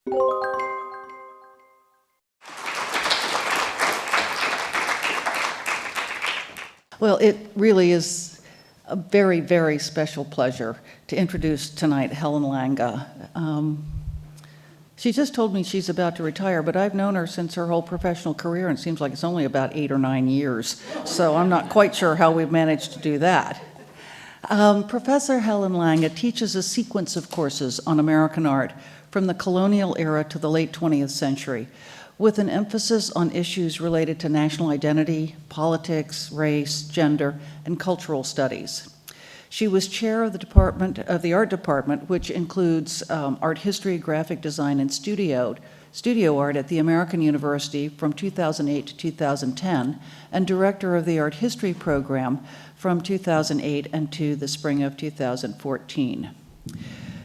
Well, it really is a very, very special pleasure to introduce tonight Helen Langa. She just told me she's about to retire, but I've known her since her whole professional career, and it seems like it's only about 8 or 9 years. So I'm not quite sure how we've managed to do that. Professor Helen Langa teaches a sequence of courses on American art from the colonial era to the late 20th century, with an emphasis on issues related to national identity, politics, race, gender, and cultural studies. She was chair of the art department, which includes art history, graphic design, and studio art at the American University from 2008 to 2010, and director of the art history program from 2008 and to the spring of 2014.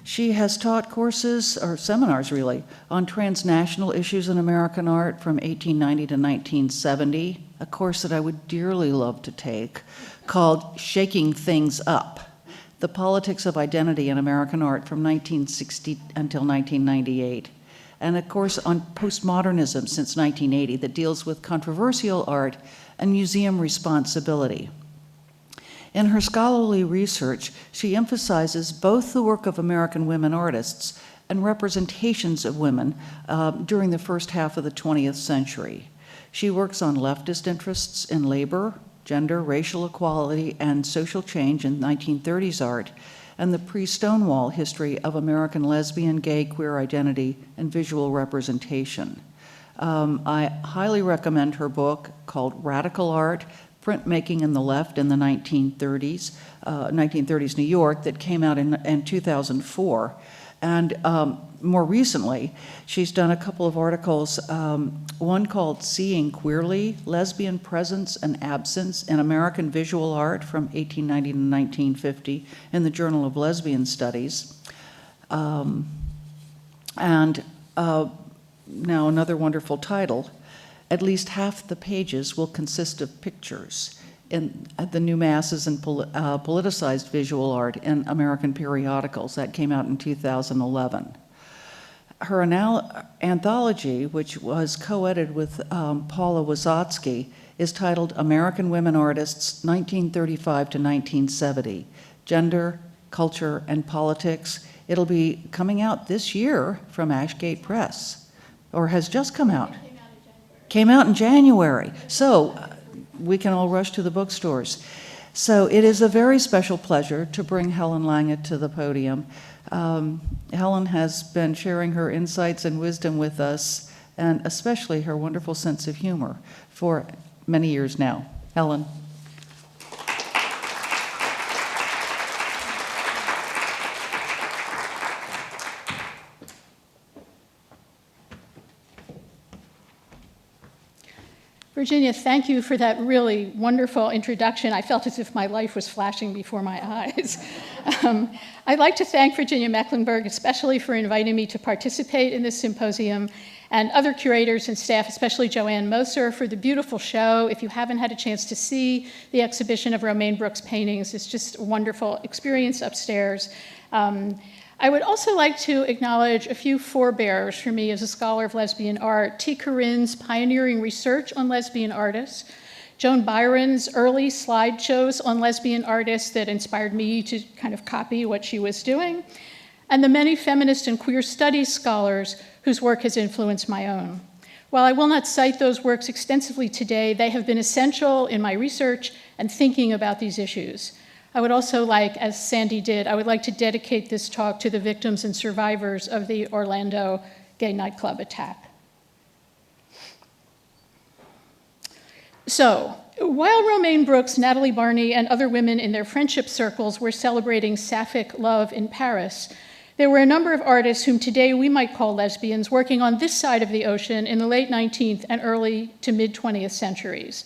She has taught courses, or seminars really, on transnational issues in American art from 1890 to 1970, a course that I would dearly love to take, called Shaking Things Up, The Politics of Identity in American Art from 1960 until 1998, and a course on postmodernism since 1980 that deals with controversial art and museum responsibility. In her scholarly research, she emphasizes both the work of American women artists and representations of women during the first half of the 20th century. She works on leftist interests in labor, gender, racial equality, and social change in 1930s art, and the pre-Stonewall history of American lesbian, gay, queer identity, and visual representation. I highly recommend her book called Radical Art, Printmaking in the Left in the 1930s, 1930s New York, that came out in 2004. And more recently, she's done a couple of articles, one called Seeing Queerly, Lesbian Presence and Absence in American Visual Art from 1890 to 1950 in the Journal of Lesbian Studies. Now another wonderful title, At Least Half the Pages Will Consist of Pictures in the New Masses and Politicized Visual Art in American Periodicals. That came out in 2011. Her anthology, which was co-edited with Paula Wazotsky, is titled American Women Artists, 1935 to 1970, Gender, Culture, and Politics. It'll be coming out this year from Ashgate Press, or has just come out. Came out in January. So we can all rush to the bookstores. So it is a very special pleasure to bring Helen Langa to the podium. Helen has been sharing her insights and wisdom with us, and especially her wonderful sense of humor for many years now. Helen. Virginia, thank you for that really wonderful introduction. I felt as if my life was flashing before my eyes. I'd like to thank Virginia Mecklenburg, especially for inviting me to participate in this symposium, and other curators and staff, especially Joanne Moser, for the beautiful show. If you haven't had a chance to see the exhibition of Romaine Brooks paintings, it's just a wonderful experience upstairs. I would also like to acknowledge a few forebears for me as a scholar of lesbian art. T. Corinne's pioneering research on lesbian artists, Joan Byron's early slideshows on lesbian artists that inspired me to kind of copy what she was doing, and the many feminist and queer studies scholars whose work has influenced my own. While I will not cite those works extensively today, they have been essential in my research and thinking about these issues. I would also like, as Sandy did, I would like to dedicate this talk to the victims and survivors of the Orlando gay nightclub attack. So, while Romaine Brooks, Natalie Barney, and other women in their friendship circles were celebrating sapphic love in Paris, there were a number of artists whom today we might call lesbians working on this side of the ocean in the late 19th and early to mid-20th centuries.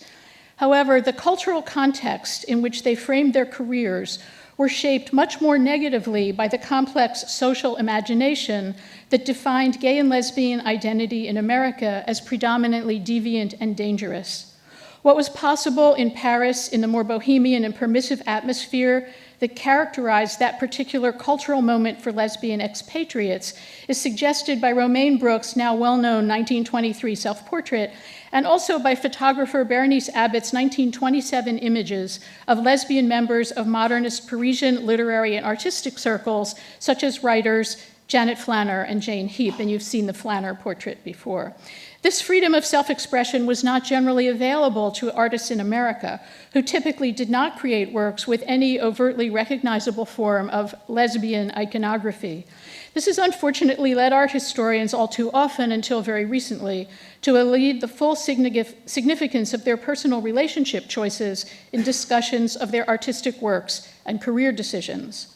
However, the cultural context in which they framed their careers were shaped much more negatively by the complex social imagination that defined gay and lesbian identity in America as predominantly deviant and dangerous. What was possible in Paris in the more bohemian and permissive atmosphere that characterized that particular cultural moment for lesbian expatriates is suggested by Romaine Brooks' now well-known 1923 self-portrait, and also by photographer Berenice Abbott's 1927 images of lesbian members of modernist Parisian literary and artistic circles, such as writers Janet Flanner and Jane Heap, and you've seen the Flanner portrait before. This freedom of self-expression was not generally available to artists in America, who typically did not create works with any overtly recognizable form of lesbian iconography. This has unfortunately led art historians all too often, until very recently, to elide the full significance of their personal relationship choices in discussions of their artistic works and career decisions.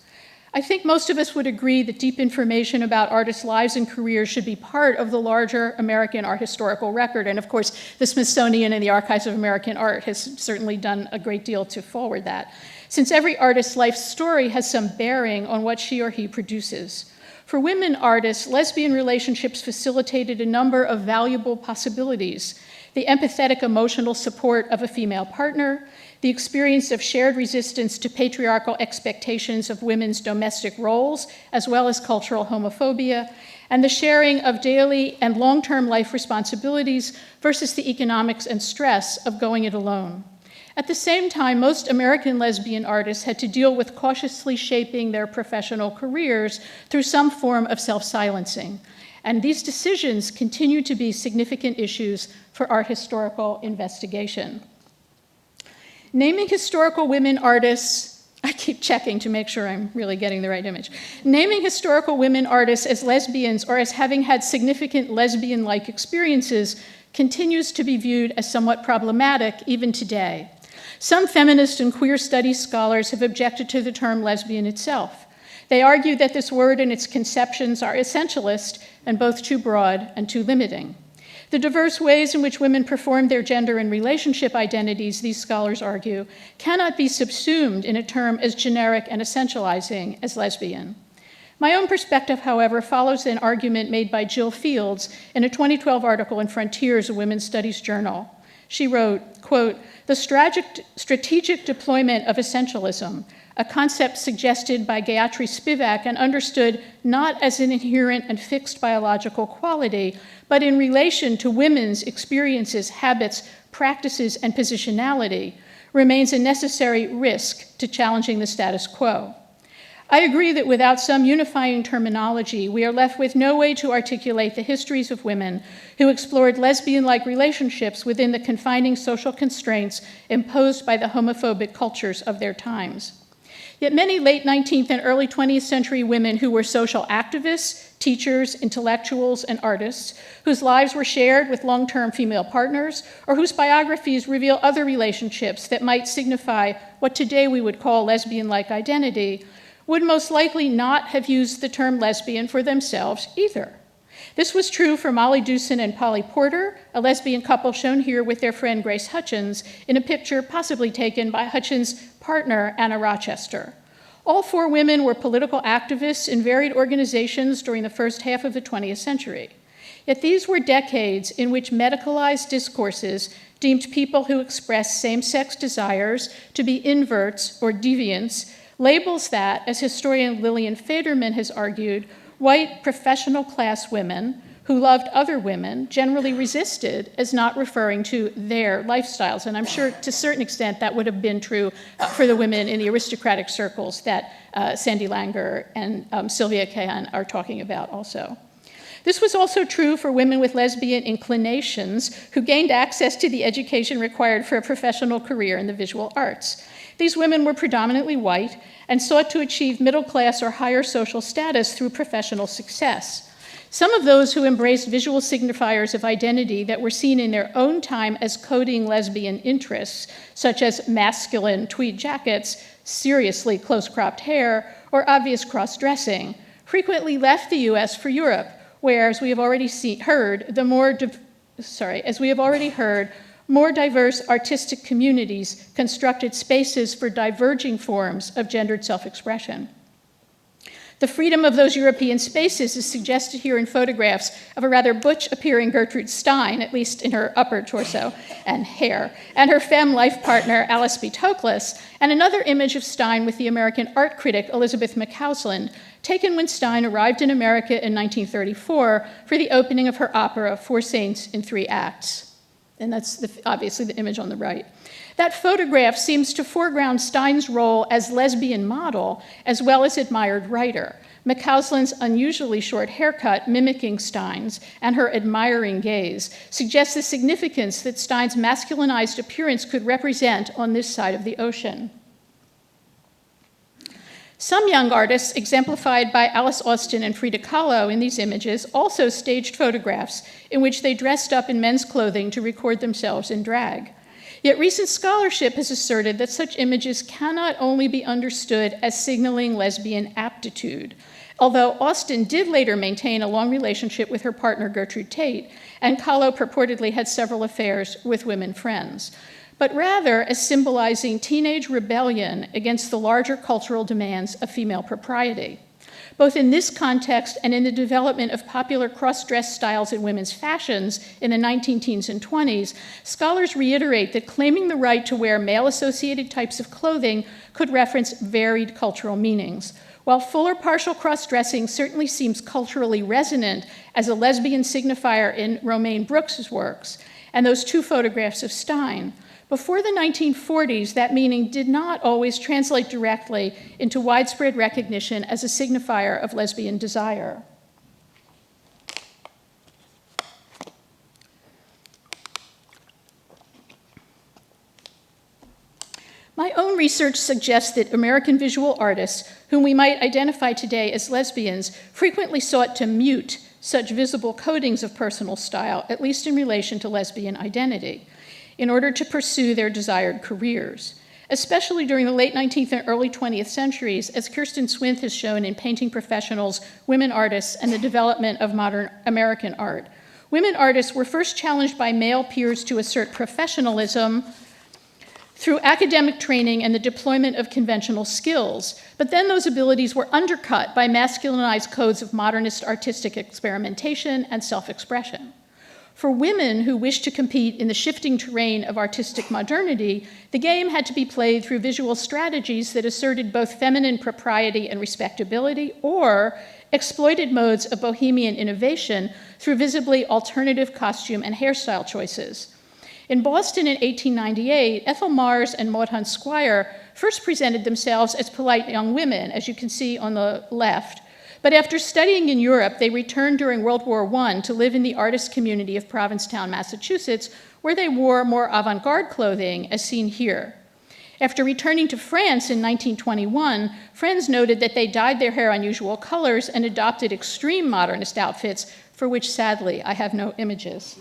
I think most of us would agree that deep information about artists' lives and careers should be part of the larger American art historical record. And of course, the Smithsonian and the Archives of American Art has certainly done a great deal to forward that, since every artist's life story has some bearing on what she or he produces. For women artists, lesbian relationships facilitated a number of valuable possibilities: the empathetic emotional support of a female partner, the experience of shared resistance to patriarchal expectations of women's domestic roles, as well as cultural homophobia, and the sharing of daily and long-term life responsibilities versus the economics and stress of going it alone. At the same time, most American lesbian artists had to deal with cautiously shaping their professional careers through some form of self-silencing. And these decisions continue to be significant issues for art historical investigation. Naming historical women artists, I keep checking to make sure I'm really getting the right image. Naming historical women artists as lesbians or as having had significant lesbian-like experiences continues to be viewed as somewhat problematic even today. Some feminist and queer studies scholars have objected to the term lesbian itself. They argue that this word and its conceptions are essentialist and both too broad and too limiting. The diverse ways in which women perform their gender and relationship identities, these scholars argue, cannot be subsumed in a term as generic and essentializing as lesbian. My own perspective, however, follows an argument made by Jill Fields in a 2012 article in Frontiers, a women's studies journal. She wrote, quote, "The strategic deployment of essentialism, a concept suggested by Gayatri Spivak and understood not as an inherent and fixed biological quality, but in relation to women's experiences, habits, practices, and positionality, remains a necessary risk to challenging the status quo. I agree that without some unifying terminology, we are left with no way to articulate the histories of women who explored lesbian-like relationships within the confining social constraints imposed by the homophobic cultures of their times. Yet many late 19th and early 20th century women who were social activists, teachers, intellectuals, and artists, whose lives were shared with long-term female partners, or whose biographies reveal other relationships that might signify what today we would call lesbian-like identity, would most likely not have used the term lesbian for themselves either. This was true for Molly Dewson and Polly Porter, a lesbian couple shown here with their friend Grace Hutchins in a picture possibly taken by Hutchins' partner, Anna Rochester. All four women were political activists in varied organizations during the first half of the 20th century. Yet these were decades in which medicalized discourses deemed people who express same-sex desires to be inverts or deviants, labels that, as historian Lillian Faderman has argued, white professional class women who loved other women generally resisted as not referring to their lifestyles. And I'm sure to a certain extent that would have been true for the women in the aristocratic circles that Sandy Langer and Sylvia Kahan are talking about also. This was also true for women with lesbian inclinations who gained access to the education required for a professional career in the visual arts. These women were predominantly white and sought to achieve middle class or higher social status through professional success. Some of those who embraced visual signifiers of identity that were seen in their own time as coding lesbian interests, such as masculine tweed jackets, seriously close-cropped hair, or obvious cross-dressing, frequently left the US for Europe, where, as we have already heard, more diverse artistic communities constructed spaces for diverging forms of gendered self-expression. The freedom of those European spaces is suggested here in photographs of a rather butch-appearing Gertrude Stein, at least in her upper torso and hair, and her femme life partner, Alice B. Toklas, and another image of Stein with the American art critic Elizabeth McCausland, taken when Stein arrived in America in 1934 for the opening of her opera, Four Saints in Three Acts. And that's obviously the image on the right. That photograph seems to foreground Stein's role as lesbian model as well as admired writer. McCausland's unusually short haircut, mimicking Stein's, and her admiring gaze suggests the significance that Stein's masculinized appearance could represent on this side of the ocean. Some young artists, exemplified by Alice Austen and Frida Kahlo in these images, also staged photographs in which they dressed up in men's clothing to record themselves in drag. Yet recent scholarship has asserted that such images cannot only be understood as signaling lesbian aptitude, although Austen did later maintain a long relationship with her partner Gertrude Tate, and Kahlo purportedly had several affairs with women friends, but rather as symbolizing teenage rebellion against the larger cultural demands of female propriety. Both in this context and in the development of popular cross-dress styles in women's fashions in the 19-teens and 20s, scholars reiterate that claiming the right to wear male-associated types of clothing could reference varied cultural meanings. While full or partial cross-dressing certainly seems culturally resonant as a lesbian signifier in Romaine Brooks' works, and those two photographs of Stein, before the 1940s, that meaning did not always translate directly into widespread recognition as a signifier of lesbian desire. My own research suggests that American visual artists, whom we might identify today as lesbians, frequently sought to mute such visible codings of personal style, at least in relation to lesbian identity, in order to pursue their desired careers, especially during the late 19th and early 20th centuries, as Kirsten Swinth has shown in Painting Professionals, Women Artists, and the Development of Modern American Art. Women artists were first challenged by male peers to assert professionalism through academic training and the deployment of conventional skills, but then those abilities were undercut by masculinized codes of modernist artistic experimentation and self-expression. For women who wished to compete in the shifting terrain of artistic modernity, the game had to be played through visual strategies that asserted both feminine propriety and respectability, or exploited modes of bohemian innovation through visibly alternative costume and hairstyle choices. In Boston in 1898, Ethel Mars and Maud Hunt Squire first presented themselves as polite young women, as you can see on the left. But after studying in Europe, they returned during World War I to live in the artist community of Provincetown, Massachusetts, where they wore more avant-garde clothing, as seen here. After returning to France in 1921, friends noted that they dyed their hair unusual colors and adopted extreme modernist outfits, for which, sadly, I have no images.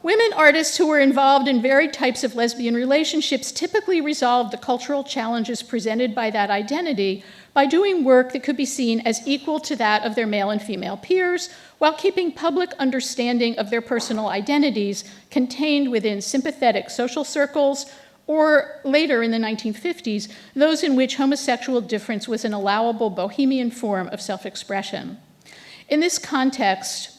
Women artists who were involved in varied types of lesbian relationships typically resolved the cultural challenges presented by that identity by doing work that could be seen as equal to that of their male and female peers, while keeping public understanding of their personal identities contained within sympathetic social circles, or later in the 1950s, those in which homosexual difference was an allowable bohemian form of self-expression. In this context,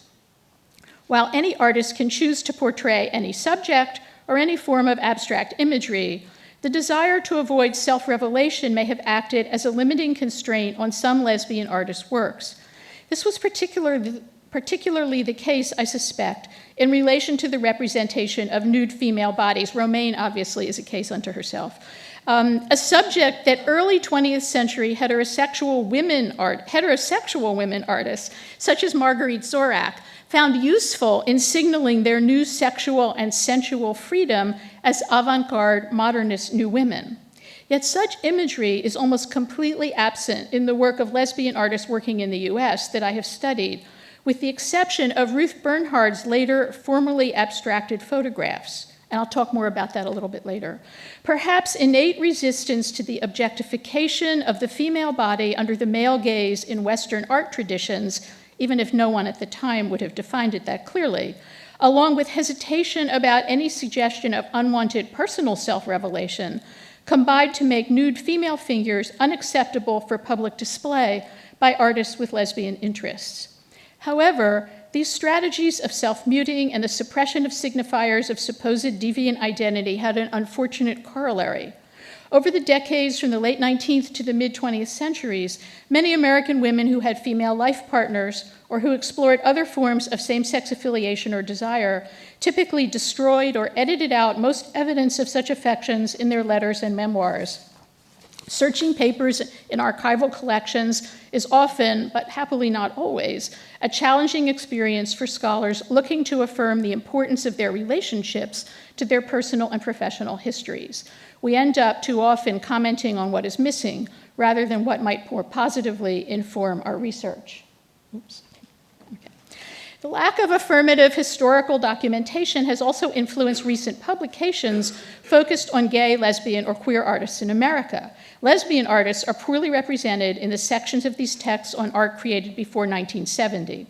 while any artist can choose to portray any subject or any form of abstract imagery, the desire to avoid self-revelation may have acted as a limiting constraint on some lesbian artists' works. This was particularly the case, I suspect, in relation to the representation of nude female bodies. Romaine, obviously, is a case unto herself. A subject that early 20th century heterosexual women artists, such as Marguerite Zorak, found useful in signaling their new sexual and sensual freedom as avant-garde modernist new women. Yet such imagery is almost completely absent in the work of lesbian artists working in the US that I have studied, with the exception of Ruth Bernhard's later formally abstracted photographs. And I'll talk more about that a little bit later. Perhaps innate resistance to the objectification of the female body under the male gaze in Western art traditions, even if no one at the time would have defined it that clearly, along with hesitation about any suggestion of unwanted personal self-revelation, combined to make nude female figures unacceptable for public display by artists with lesbian interests. However, these strategies of self-muting and the suppression of signifiers of supposed deviant identity had an unfortunate corollary. Over the decades from the late 19th to the mid-20th centuries, many American women who had female life partners or who explored other forms of same-sex affiliation or desire typically destroyed or edited out most evidence of such affections in their letters and memoirs. Searching papers in archival collections is often, but happily not always, a challenging experience for scholars looking to affirm the importance of their relationships to their personal and professional histories. We end up too often commenting on what is missing rather than what might more positively inform our research. Oops. Okay. The lack of affirmative historical documentation has also influenced recent publications focused on gay, lesbian, or queer artists in America. Lesbian artists are poorly represented in the sections of these texts on art created before 1970.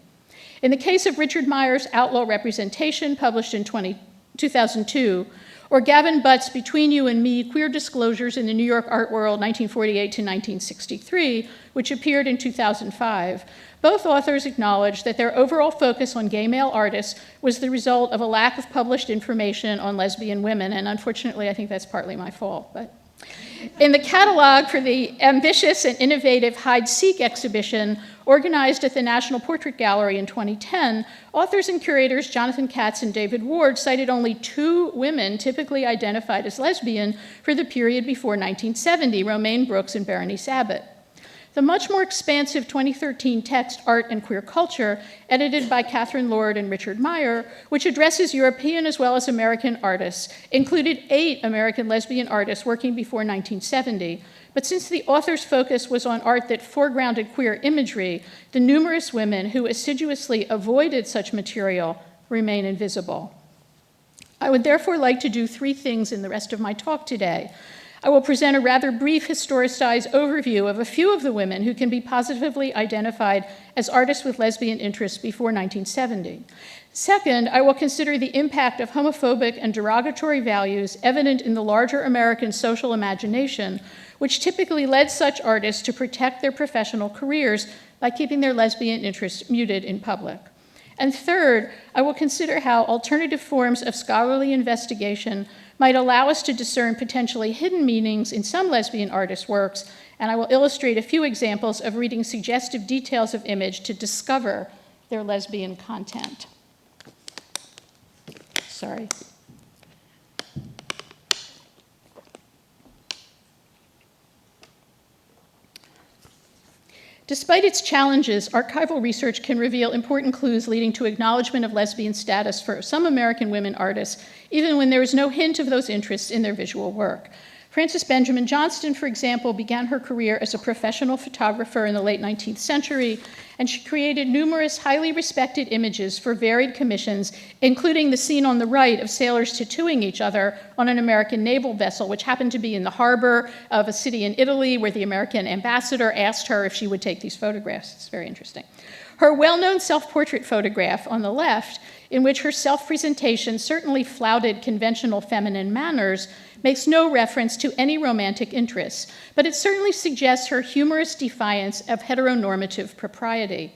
In the case of Richard Meyer's Outlaw Representation, published in 2002, or Gavin Butt's Between You and Me, Queer Disclosures in the New York Art World, 1948 to 1963, which appeared in 2005, both authors acknowledged that their overall focus on gay male artists was the result of a lack of published information on lesbian women, and unfortunately, I think that's partly my fault. But in the catalog for the ambitious and innovative Hide-Seek exhibition organized at the National Portrait Gallery in 2010, authors and curators Jonathan Katz and David Ward cited only 2 women typically identified as lesbian for the period before 1970, Romaine Brooks and Berenice Abbott. The much more expansive 2013 text, Art and Queer Culture, edited by Catherine Lord and Richard Meyer, which addresses European as well as American artists, included 8 American lesbian artists working before 1970. But since the author's focus was on art that foregrounded queer imagery, the numerous women who assiduously avoided such material remain invisible. I would therefore like to do 3 things in the rest of my talk today. I will present a rather brief historicized overview of a few of the women who can be positively identified as artists with lesbian interests before 1970. Second, I will consider the impact of homophobic and derogatory values evident in the larger American social imagination, which typically led such artists to protect their professional careers by keeping their lesbian interests muted in public. And third, I will consider how alternative forms of scholarly investigation might allow us to discern potentially hidden meanings in some lesbian artists' works, and I will illustrate a few examples of reading suggestive details of image to discover their lesbian content. Sorry. Despite its challenges, archival research can reveal important clues leading to acknowledgement of lesbian status for some American women artists, even when there is no hint of those interests in their visual work. Frances Benjamin Johnston, for example, began her career as a professional photographer in the late 19th century, and she created numerous highly respected images for varied commissions, including the scene on the right of sailors tattooing each other on an American naval vessel, which happened to be in the harbor of a city in Italy where the American ambassador asked her if she would take these photographs. It's very interesting. Her well-known self-portrait photograph on the left, in which her self-presentation certainly flouted conventional feminine manners, makes no reference to any romantic interests, but it certainly suggests her humorous defiance of heteronormative propriety.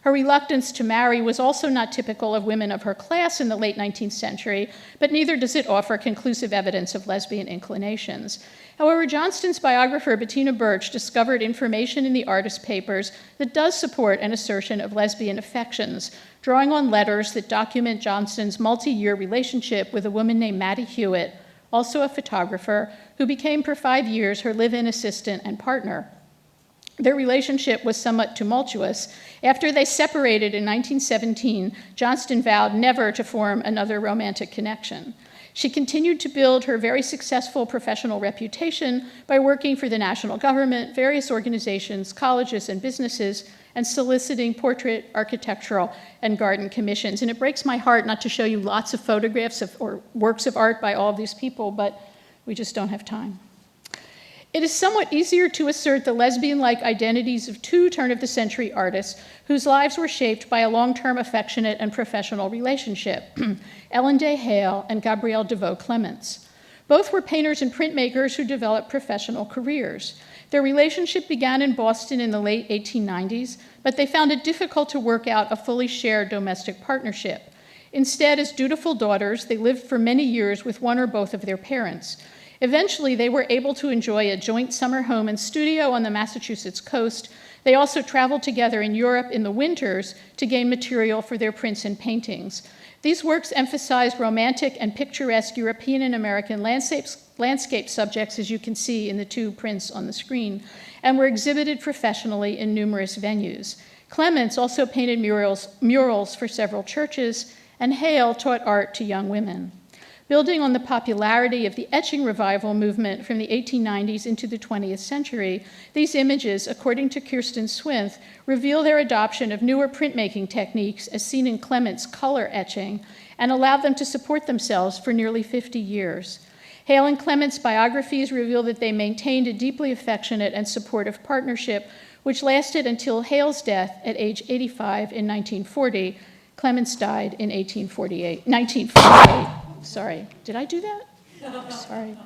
Her reluctance to marry was also not typical of women of her class in the late 19th century, but neither does it offer conclusive evidence of lesbian inclinations. However, Johnston's biographer, Bettina Birch, discovered information in the artist papers that does support an assertion of lesbian affections, drawing on letters that document Johnston's multi-year relationship with a woman named Mattie Hewitt, also a photographer, who became for 5 years her live-in assistant and partner. Their relationship was somewhat tumultuous. After they separated in 1917, Johnston vowed never to form another romantic connection. She continued to build her very successful professional reputation by working for the national government, various organizations, colleges, and businesses, and soliciting portrait, architectural, and garden commissions. And it breaks my heart not to show you lots of photographs or works of art by all of these people, but we just don't have time. It is somewhat easier to assert the lesbian-like identities of 2 turn-of-the-century artists whose lives were shaped by a long-term affectionate and professional relationship, Ellen Day Hale and Gabrielle DeVoe Clements. Both were painters and printmakers who developed professional careers. Their relationship began in Boston in the late 1890s, but they found it difficult to work out a fully shared domestic partnership. Instead, as dutiful daughters, they lived for many years with one or both of their parents. Eventually, they were able to enjoy a joint summer home and studio on the Massachusetts coast. They also traveled together in Europe in the winters to gain material for their prints and paintings. These works emphasized romantic and picturesque European and American landscape subjects, as you can see in the two prints on the screen, and were exhibited professionally in numerous venues. Clements also painted murals for several churches, and Hale taught art to young women. Building on the popularity of the etching revival movement from the 1890s into the 20th century, these images, according to Kirsten Swinth, reveal their adoption of newer printmaking techniques as seen in Clements' color etching and allowed them to support themselves for nearly 50 years. Hale and Clements' biographies reveal that they maintained a deeply affectionate and supportive partnership, which lasted until Hale's death at age 85 in 1940. Clements died in 1948. Sorry, did I do that? Sorry.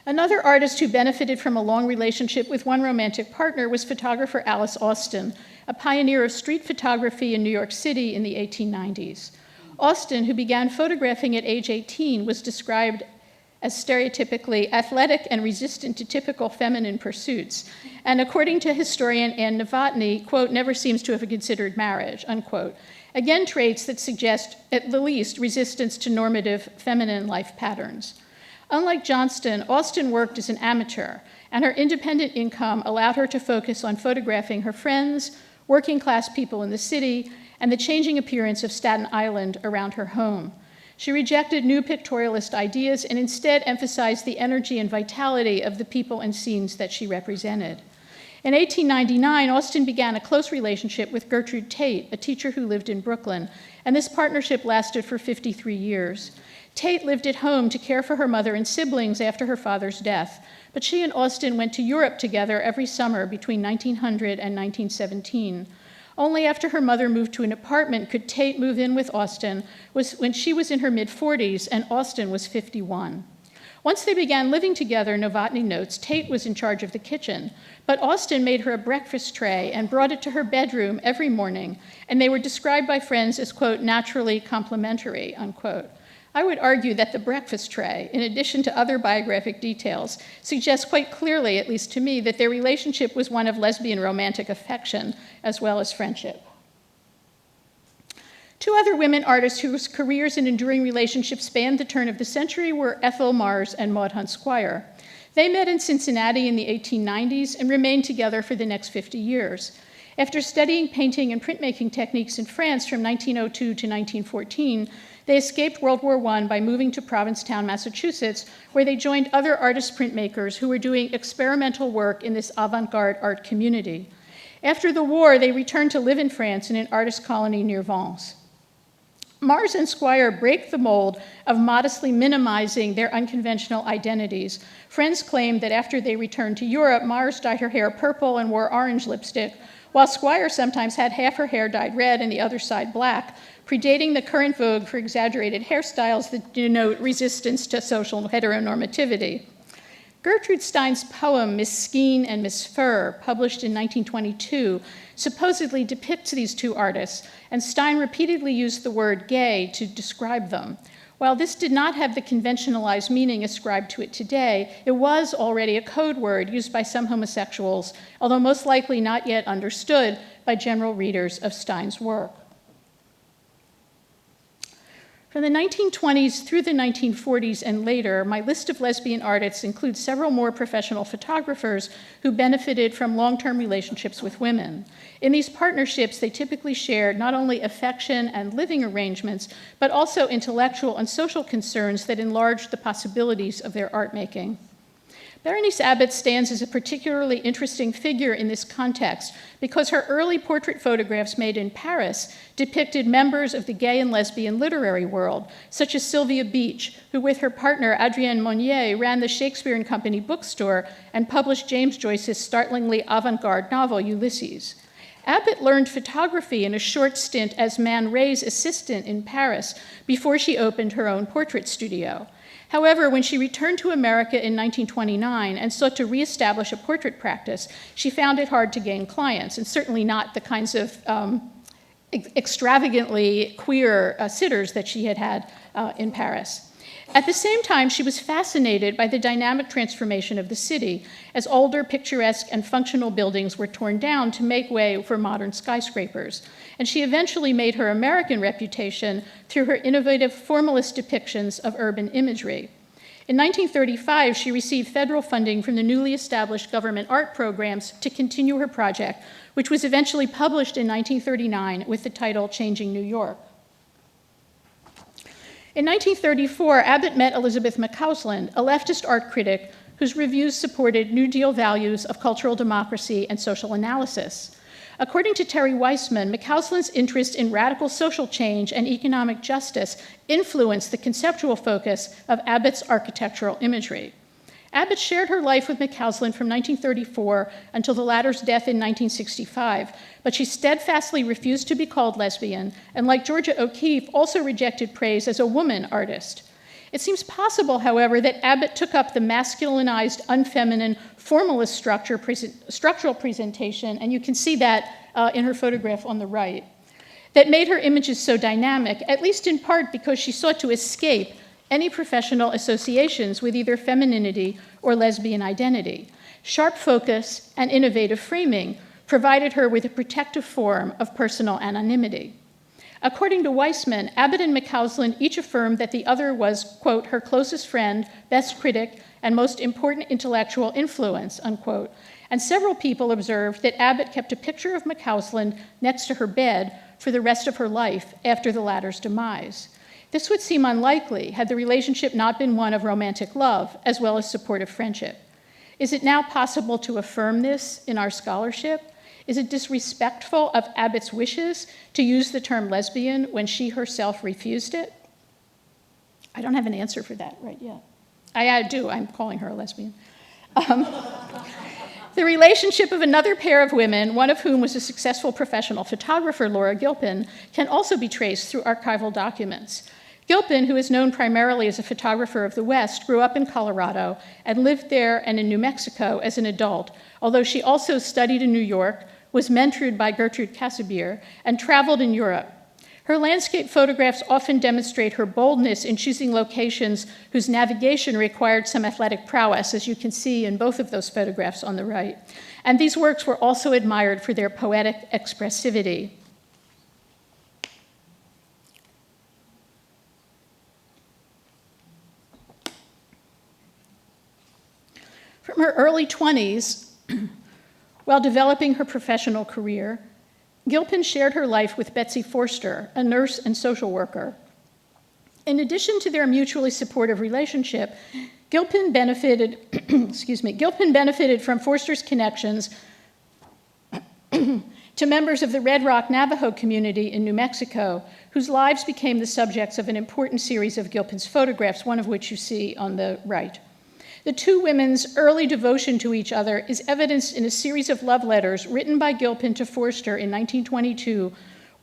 Another artist who benefited from a long relationship with one romantic partner was photographer Alice Austen, a pioneer of street photography in New York City in the 1890s. Austen, who began photographing at age 18, was described as stereotypically athletic and resistant to typical feminine pursuits, and according to historian Anne Novotny, quote, never seems to have considered marriage, unquote. Again, traits that suggest, at the least, resistance to normative feminine life patterns. Unlike Johnston, Austen worked as an amateur, and her independent income allowed her to focus on photographing her friends, working-class people in the city, and the changing appearance of Staten Island around her home. She rejected new pictorialist ideas and instead emphasized the energy and vitality of the people and scenes that she represented. In 1899, Austen began a close relationship with Gertrude Tate, a teacher who lived in Brooklyn, and this partnership lasted for 53 years. Tate lived at home to care for her mother and siblings after her father's death, but she and Austen went to Europe together every summer between 1900 and 1917. Only after her mother moved to an apartment could Tate move in with Austen when she was in her mid-40s and Austen was 51. Once they began living together, Novotny notes, Tate was in charge of the kitchen, but Austen made her a breakfast tray and brought it to her bedroom every morning, and they were described by friends as, quote, naturally complimentary, unquote. I would argue that the breakfast tray, in addition to other biographic details, suggests quite clearly, at least to me, that their relationship was one of lesbian romantic affection as well as friendship. Two other women artists whose careers and enduring relationships spanned the turn of the century were Ethel Mars and Maud Hunt Squire. They met in Cincinnati in the 1890s and remained together for the next 50 years. After studying painting and printmaking techniques in France from 1902 to 1914, they escaped World War I by moving to Provincetown, Massachusetts, where they joined other artist printmakers who were doing experimental work in this avant-garde art community. After the war, they returned to live in France in an artist colony near Vence. Mars and Squire break the mold of modestly minimizing their unconventional identities. Friends claimed that after they returned to Europe, Mars dyed her hair purple and wore orange lipstick, while Squire sometimes had half her hair dyed red and the other side black, predating the current vogue for exaggerated hairstyles that denote resistance to social heteronormativity. Gertrude Stein's poem, Miss Skeen and Miss Fur, published in 1922, supposedly depicts these two artists, and Stein repeatedly used the word gay to describe them. While this did not have the conventionalized meaning ascribed to it today, it was already a code word used by some homosexuals, although most likely not yet understood by general readers of Stein's work. From the 1920s through the 1940s and later, my list of lesbian artists includes several more professional photographers who benefited from long-term relationships with women. In these partnerships, they typically shared not only affection and living arrangements, but also intellectual and social concerns that enlarged the possibilities of their art making. Berenice Abbott stands as a particularly interesting figure in this context because her early portrait photographs made in Paris depicted members of the gay and lesbian literary world, such as Sylvia Beach, who with her partner Adrienne Monnier ran the Shakespeare and Company bookstore and published James Joyce's startlingly avant-garde novel, Ulysses. Abbott learned photography in a short stint as Man Ray's assistant in Paris before she opened her own portrait studio. However, when she returned to America in 1929 and sought to reestablish a portrait practice, she found it hard to gain clients, and certainly not the kinds of extravagantly queer sitters that she had had in Paris. At the same time, she was fascinated by the dynamic transformation of the city as older, picturesque, and functional buildings were torn down to make way for modern skyscrapers. And she eventually made her American reputation through her innovative formalist depictions of urban imagery. In 1935, she received federal funding from the newly established government art programs to continue her project, which was eventually published in 1939 with the title Changing New York. In 1934, Abbott met Elizabeth McCausland, a leftist art critic whose reviews supported New Deal values of cultural democracy and social analysis. According to Terry Weissman, McCausland's interest in radical social change and economic justice influenced the conceptual focus of Abbott's architectural imagery. Abbott shared her life with McCausland from 1934 until the latter's death in 1965, but she steadfastly refused to be called lesbian, and like Georgia O'Keeffe, also rejected praise as a woman artist. It seems possible, however, that Abbott took up the masculinized, unfeminine, formalist structural presentation, and you can see that in her photograph on the right, that made her images so dynamic, at least in part because she sought to escape any professional associations with either femininity or lesbian identity. Sharp focus and innovative framing provided her with a protective form of personal anonymity. According to Weissman, Abbott and McCausland each affirmed that the other was, quote, her closest friend, best critic, and most important intellectual influence, unquote. And several people observed that Abbott kept a picture of McCausland next to her bed for the rest of her life after the latter's demise. This would seem unlikely had the relationship not been one of romantic love, as well as supportive friendship. Is it now possible to affirm this in our scholarship? Is it disrespectful of Abbott's wishes to use the term lesbian when she herself refused it? I don't have an answer for that right yet. I do, I'm calling her a lesbian. The relationship of another pair of women, one of whom was a successful professional photographer, Laura Gilpin, can also be traced through archival documents. Gilpin, who is known primarily as a photographer of the West, grew up in Colorado and lived there and in New Mexico as an adult, although she also studied in New York, was mentored by Gertrude Casimir, and traveled in Europe. Her landscape photographs often demonstrate her boldness in choosing locations whose navigation required some athletic prowess, as you can see in both of those photographs on the right. And these works were also admired for their poetic expressivity. From her early 20s, while developing her professional career, Gilpin shared her life with Betsy Forster, a nurse and social worker. In addition to their mutually supportive relationship, Gilpin benefited, Gilpin benefited from Forster's connections to members of the Red Rock Navajo community in New Mexico, whose lives became the subjects of an important series of Gilpin's photographs, one of which you see on the right. The two women's early devotion to each other is evidenced in a series of love letters written by Gilpin to Forster in 1922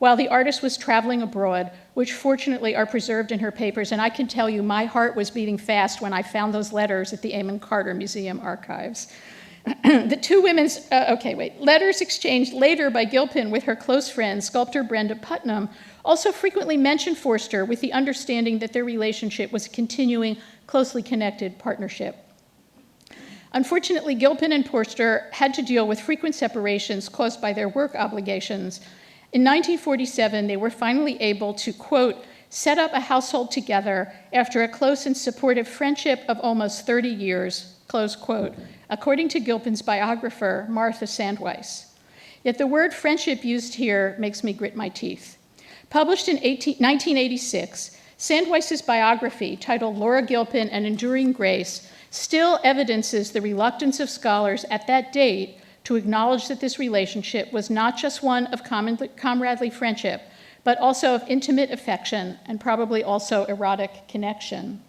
while the artist was traveling abroad, which fortunately are preserved in her papers. And I can tell you my heart was beating fast when I found those letters at the Amon Carter Museum archives. The two women's, letters exchanged later by Gilpin with her close friend, sculptor Brenda Putnam, also frequently mentioned Forster with the understanding that their relationship was a continuing, closely connected partnership. Unfortunately, Gilpin and Forster had to deal with frequent separations caused by their work obligations. In 1947, they were finally able to, quote, set up a household together after a close and supportive friendship of almost 30 years, close quote, according to Gilpin's biographer, Martha Sandweiss. Yet the word friendship used here makes me grit my teeth. Published in 1986, Sandweiss's biography, titled Laura Gilpin, An Enduring Grace, still evidences the reluctance of scholars at that date to acknowledge that this relationship was not just one of comradely friendship, but also of intimate affection and probably also erotic connection.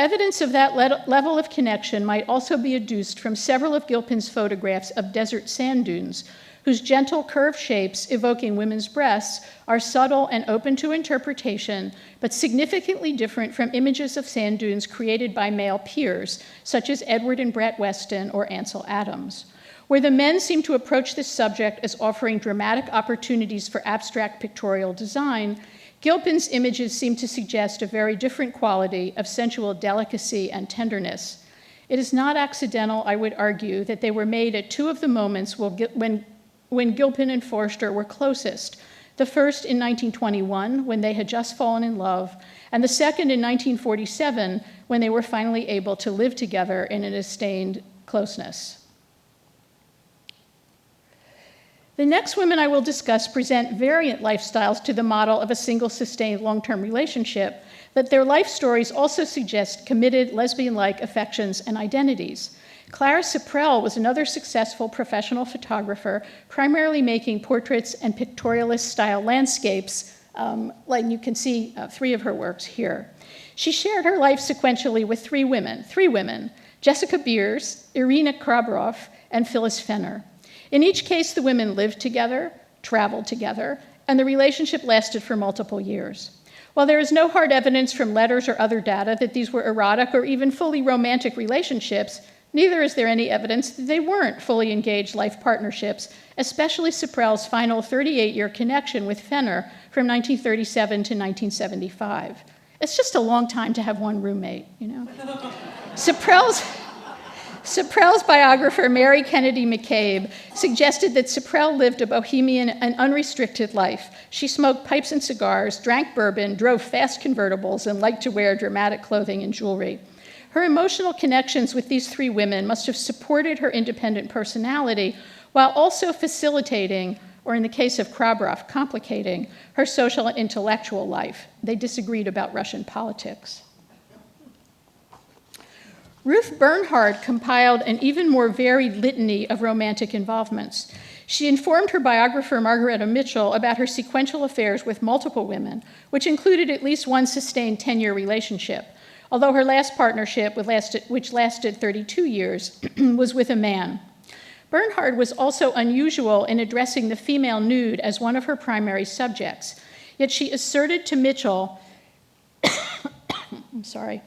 Evidence of that level of connection might also be adduced from several of Gilpin's photographs of desert sand dunes, whose gentle curved shapes evoking women's breasts are subtle and open to interpretation, but significantly different from images of sand dunes created by male peers, such as Edward and Brett Weston or Ansel Adams. Where the men seem to approach this subject as offering dramatic opportunities for abstract pictorial design, Gilpin's images seem to suggest a very different quality of sensual delicacy and tenderness. It is not accidental, I would argue, that they were made at two of the moments when Gilpin and Forster were closest. The first in 1921, when they had just fallen in love, and the second in 1947, when they were finally able to live together in an sustained closeness. The next women I will discuss present variant lifestyles to the model of a single sustained long-term relationship, but their life stories also suggest committed lesbian-like affections and identities. Clara Siprel was another successful professional photographer, primarily making portraits and pictorialist-style landscapes, like you can see three of her works here. She shared her life sequentially with three women, Jessica Beers, Irina Krabarov, and Phyllis Fenner. In each case, the women lived together, traveled together, and the relationship lasted for multiple years. While there is no hard evidence from letters or other data that these were erotic or even fully romantic relationships, neither is there any evidence that they weren't fully engaged life partnerships, especially Siprel's final 38-year connection with Fenner from 1937 to 1975. It's just a long time to have one roommate, you know? Siprel's biographer, Mary Kennedy McCabe, suggested that Siprel lived a bohemian and unrestricted life. She smoked pipes and cigars, drank bourbon, drove fast convertibles, and liked to wear dramatic clothing and jewelry. Her emotional connections with these three women must have supported her independent personality while also facilitating, or in the case of Krabarov, complicating, her social and intellectual life. They disagreed about Russian politics. Ruth Bernhard compiled an even more varied litany of romantic involvements. She informed her biographer, Margaretta Mitchell, about her sequential affairs with multiple women, which included at least one sustained 10-year relationship, although her last partnership, which lasted 32 years, was with a man. Bernhard was also unusual in addressing the female nude as one of her primary subjects, yet she asserted to Mitchell, I'm sorry,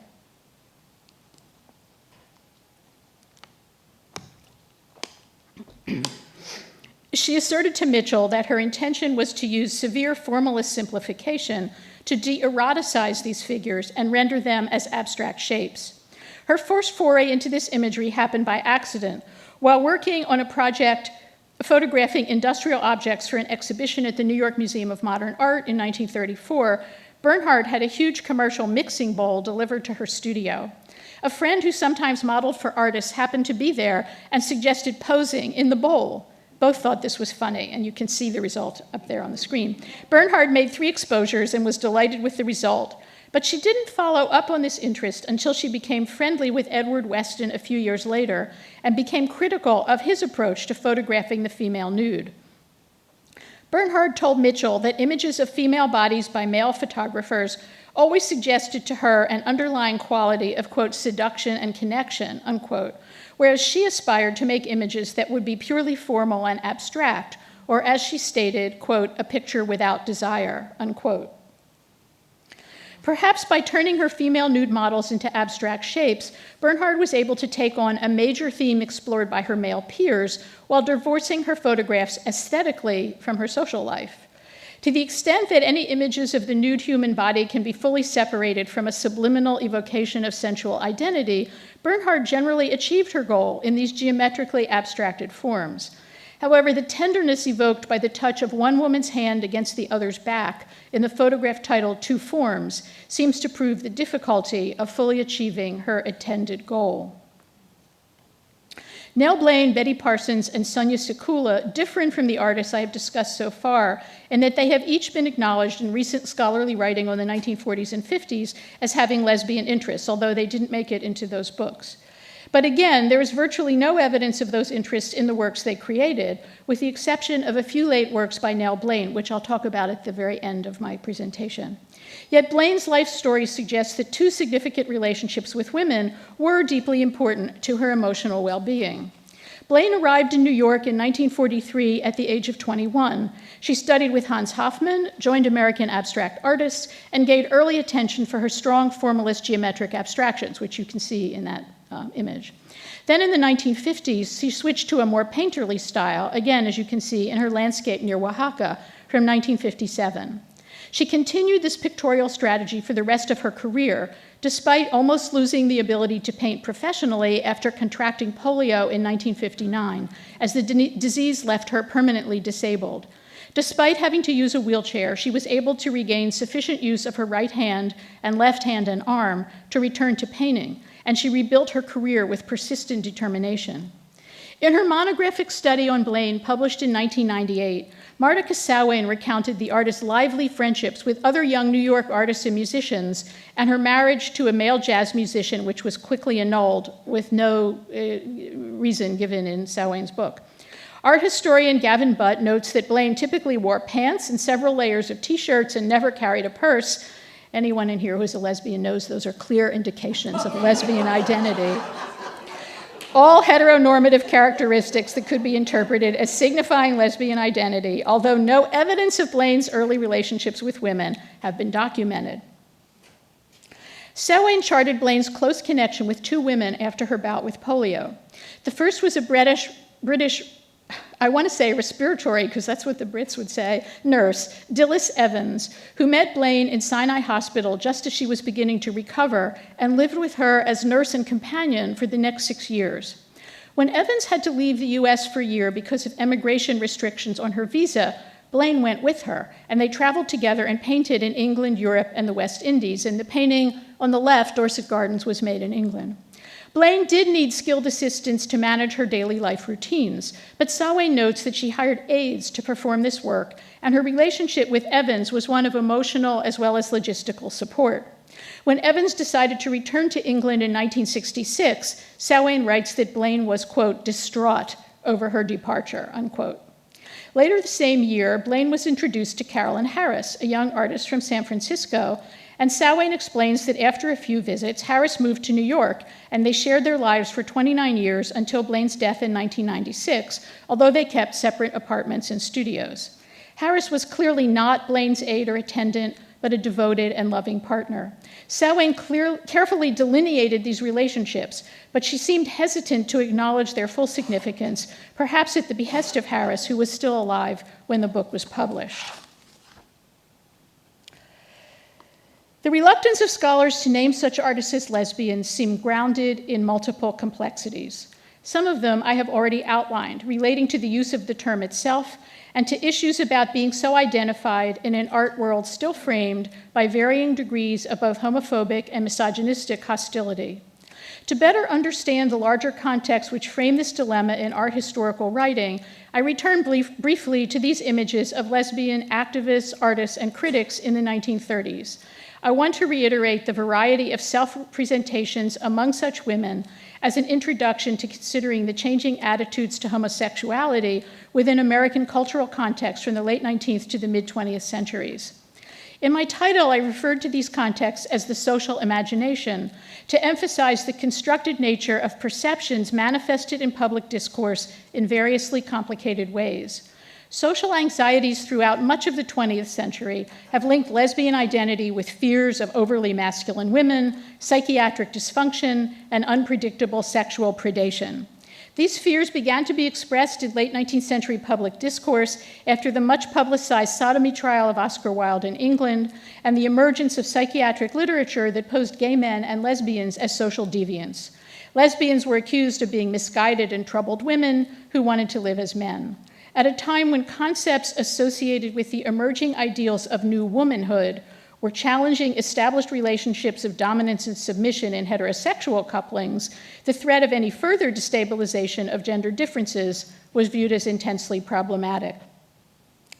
she asserted to Mitchell that her intention was to use severe formalist simplification to de-eroticize these figures and render them as abstract shapes. Her first foray into this imagery happened by accident. While working on a project photographing industrial objects for an exhibition at the New York Museum of Modern Art in 1934, Bernhard had a huge commercial mixing bowl delivered to her studio. A friend who sometimes modeled for artists happened to be there and suggested posing in the bowl. Both thought this was funny, and you can see the result up there on the screen. Bernhard made 3 exposures and was delighted with the result, but she didn't follow up on this interest until she became friendly with Edward Weston a few years later and became critical of his approach to photographing the female nude. Bernhard told Mitchell that images of female bodies by male photographers always suggested to her an underlying quality of, quote, seduction and connection, unquote, whereas she aspired to make images that would be purely formal and abstract, or as she stated, quote, a picture without desire, unquote. Perhaps by turning her female nude models into abstract shapes, Bernhard was able to take on a major theme explored by her male peers while divorcing her photographs aesthetically from her social life. To the extent that any images of the nude human body can be fully separated from a subliminal evocation of sensual identity, Bernhard generally achieved her goal in these geometrically abstracted forms. However, the tenderness evoked by the touch of one woman's hand against the other's back in the photograph titled Two Forms seems to prove the difficulty of fully achieving her intended goal. Nell Blaine, Betty Parsons, and Sonia Sekula differ from the artists I have discussed so far in that they have each been acknowledged in recent scholarly writing on the 1940s and 50s as having lesbian interests, although they didn't make it into those books. But again, there is virtually no evidence of those interests in the works they created, with the exception of a few late works by Nell Blaine, which I'll talk about at the very end of my presentation. Yet Blaine's life story suggests that 2 significant relationships with women were deeply important to her emotional well-being. Blaine arrived in New York in 1943 at the age of 21. She studied with Hans Hofmann, joined American abstract artists, and gained early attention for her strong formalist geometric abstractions, which you can see in that image. Then in the 1950s, she switched to a more painterly style, again, as you can see in her landscape near Oaxaca from 1957. She continued this pictorial strategy for the rest of her career, despite almost losing the ability to paint professionally after contracting polio in 1959, as the disease left her permanently disabled. Despite having to use a wheelchair, she was able to regain sufficient use of her right hand and left hand and arm to return to painting, and she rebuilt her career with persistent determination. In her monographic study on Blaine, published in 1998, Marta Cassaway recounted the artist's lively friendships with other young New York artists and musicians, and her marriage to a male jazz musician, which was quickly annulled with no reason given in Saway's book. Art historian Gavin Butt notes that Blaine typically wore pants and several layers of t-shirts and never carried a purse. Anyone in here who's a lesbian knows those are clear indications of lesbian identity. All heteronormative characteristics that could be interpreted as signifying lesbian identity, although no evidence of Blaine's early relationships with women have been documented. Saway charted Blaine's close connection with two women after her bout with polio. The first was a British, I want to say respiratory, because that's what the Brits would say, nurse, Dilys Evans, who met Blaine in Sinai Hospital just as she was beginning to recover and lived with her as nurse and companion for the next 6 years. When Evans had to leave the US for a year because of emigration restrictions on her visa, Blaine went with her, and they traveled together and painted in England, Europe, and the West Indies, and the painting on the left, Dorset Gardens, was made in England. Blaine did need skilled assistance to manage her daily life routines, but Saway notes that she hired aides to perform this work, and her relationship with Evans was one of emotional as well as logistical support. When Evans decided to return to England in 1966, Saway writes that Blaine was, quote, distraught over her departure, unquote. Later the same year, Blaine was introduced to Carolyn Harris, a young artist from San Francisco, and Saway explains that after a few visits, Harris moved to New York, and they shared their lives for 29 years until Blaine's death in 1996, although they kept separate apartments and studios. Harris was clearly not Blaine's aide or attendant, but a devoted and loving partner. Saway carefully delineated these relationships, but she seemed hesitant to acknowledge their full significance, perhaps at the behest of Harris, who was still alive when the book was published. The reluctance of scholars to name such artists as lesbians seem grounded in multiple complexities. Some of them I have already outlined, relating to the use of the term itself and to issues about being so identified in an art world still framed by varying degrees of both homophobic and misogynistic hostility. To better understand the larger context which frame this dilemma in art historical writing, I return briefly to these images of lesbian activists, artists, and critics in the 1930s. I want to reiterate the variety of self-presentations among such women as an introduction to considering the changing attitudes to homosexuality within American cultural context from the late 19th to the mid-20th centuries. In my title, I referred to these contexts as the social imagination to emphasize the constructed nature of perceptions manifested in public discourse in variously complicated ways. Social anxieties throughout much of the 20th century have linked lesbian identity with fears of overly masculine women, psychiatric dysfunction, and unpredictable sexual predation. These fears began to be expressed in late 19th century public discourse after the much publicized sodomy trial of Oscar Wilde in England and the emergence of psychiatric literature that posed gay men and lesbians as social deviants. Lesbians were accused of being misguided and troubled women who wanted to live as men. At a time when concepts associated with the emerging ideals of new womanhood were challenging established relationships of dominance and submission in heterosexual couplings, the threat of any further destabilization of gender differences was viewed as intensely problematic.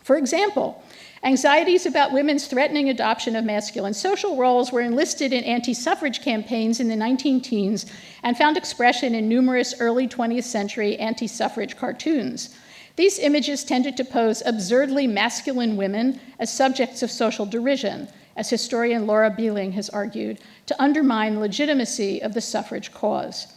For example, anxieties about women's threatening adoption of masculine social roles were enlisted in anti-suffrage campaigns in the 19-teens and found expression in numerous early 20th century anti-suffrage cartoons. These images tended to pose absurdly masculine women as subjects of social derision, as historian Laura Beeling has argued, to undermine the legitimacy of the suffrage cause.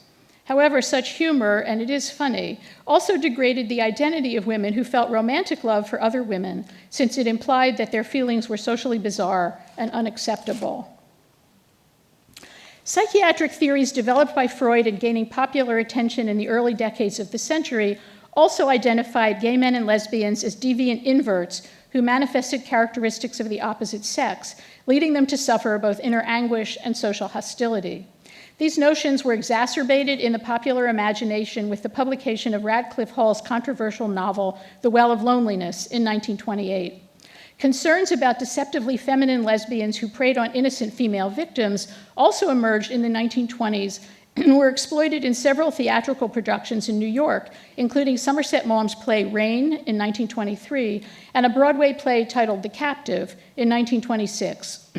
However, such humor, and it is funny, also degraded the identity of women who felt romantic love for other women, since it implied that their feelings were socially bizarre and unacceptable. Psychiatric theories developed by Freud and gaining popular attention in the early decades of the century also identified gay men and lesbians as deviant inverts who manifested characteristics of the opposite sex, leading them to suffer both inner anguish and social hostility. These notions were exacerbated in the popular imagination with the publication of Radcliffe Hall's controversial novel, The Well of Loneliness, in 1928. Concerns about deceptively feminine lesbians who preyed on innocent female victims also emerged in the 1920s and were exploited in several theatrical productions in New York, including Somerset Maugham's play Rain in 1923 and a Broadway play titled The Captive in 1926.